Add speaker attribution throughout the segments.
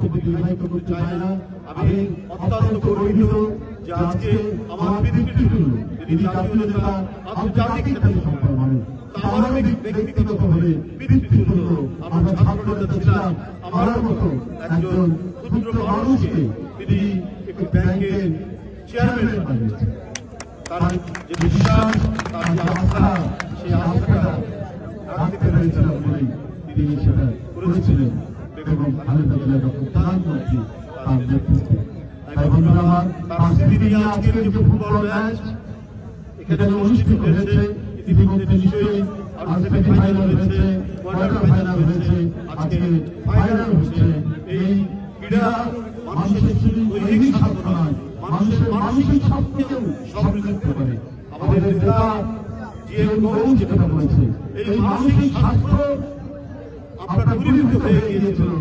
Speaker 1: বক্তব্য দীর্ঘায়িত করতে চাই না। আমি অত্যন্ত গর্বিত যে আজকে আমার পিতৃতুল্য তিনি জাতীয় নেতা, আন্তর্জাতিক খ্যাতি সম্পন্ন মানুষ। আমার ব্যক্তিগতভাবে পিতৃতুল্য আমরা ছাত্র নেতা ছিলাম। আমার মতো একজন ক্ষুদ্র মানুষকে তিনি একটি ব্যাংকের চেয়ারম্যান বানিয়েছেন। তার যে বিশ্বাস, তার যে আস্থা, সেই আস্থাটা রাখতে পেরেছিলাম বলেই তিনি সেটা করেছিলেন বেগম খালেদা জিয়া যখন প্রধানমন্ত্রী তার নেতৃত্বে। তাই বন্ধুরা আমার, তার স্মৃতি নিয়ে আজকের যে ফুটবল ম্যাচ এখানে অনুষ্ঠিত হয়েছে, ইতিমধ্যে নিশ্চয়ই আরো সেমিফাইনাল হয়েছে, কোয়ার্টার ফাইনাল হয়েছে, আজকে ফাইনাল হচ্ছে। এই ক্রীড়া মানুষের শুধু দৈহিক স্বাস্থ্য নয়, মানুষের মানসিক স্বাস্থ্যকেও সমৃদ্ধ করে। আমাদের নেতা জিএম গৌর যেটা বলেছে, এই মানসিক স্বাস্থ্য আপনার পরিণত হয়ে গিয়েছিল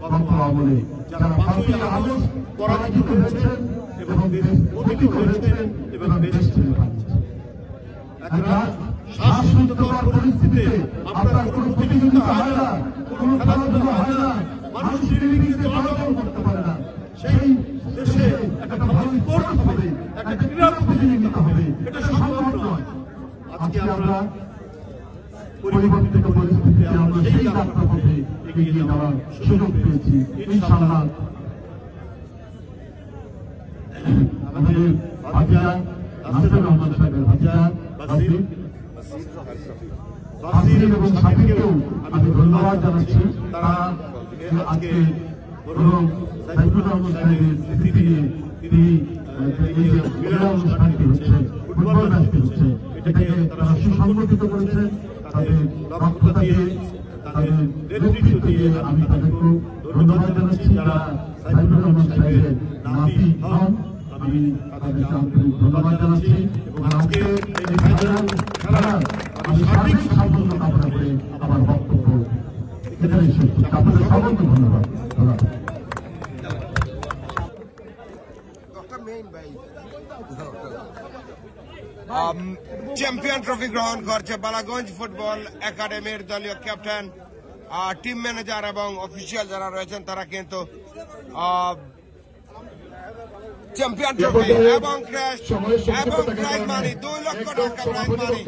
Speaker 1: গত আমলে যারা 5ই আগস্ট পরাজিত হয়েছেন এবং দেশ পতিত হয়েছেন এবং দেশ ছেড়ে পালিয়েছেন। একটা শ্বাসরুদ্ধকর পরিস্থিতিতে আপনার কোনো প্রতিযোগিতা হয় না, কোনো খেলাধুলা হয় না, মানুষ নির্বিঘ্নে চলাচল করতে পারে না। সেই দেশে একটা ভালো স্পোর্টস হবে, একটা ক্রীড়া প্রতিযোগিতা হবে, এটা সম্ভব নয়। আজকে আমরা পরিবর্তিত পরিস্থিতিতে আমরা সেই যাত্রা পথে এগিয়ে যাওয়ার সুযোগ পেয়েছি। ইনশাআল্লাহ আমাদের ভাতিজা নাসির রহমান সাহেবের ভাতিজা বাসির এবং সাকিবকেও আমি ধন্যবাদ জানাচ্ছি। তারা আজকে সাইফুর রহমান সাহেবের স্মৃতি নিয়ে তিনি এই যে ক্রীড়া অনুষ্ঠানটি হচ্ছে, ফুটবল ম্যাচটি হচ্ছে, এটাকে তারা সুসংগঠিত করেছেন। তাদের দক্ষতা দিয়ে, তাদের নেতৃত্ব দিয়ে আমি তাদেরকে ধন্যবাদ জানাচ্ছি। যারা সাইফুর রহমান সাহেবের নাতি হন, আমি তাদেরকে আন্তরিক ধন্যবাদ জানাচ্ছি। এবং আজকে এই ফাইনাল খেলার আমি সার্বিক সাফল্য কামনা করে আমার বক্তব্য এখানে শেষ করছি। আপনাদের সকলকে ধন্যবাদ।
Speaker 2: চ্যাম্পিয়ন ট্রফি গ্রহণ করছে বালাগঞ্জ ফুটবল একাডেমির দলীয় ক্যাপ্টেন, টিম ম্যানেজার এবং অফিসিয়াল যারা রয়েছেন তারা কিন্তু চ্যাম্পিয়ন ট্রফি এবং ক্যাশ এবং প্রাইজ মানি 2 লক্ষ টাকা প্রাইজ মানি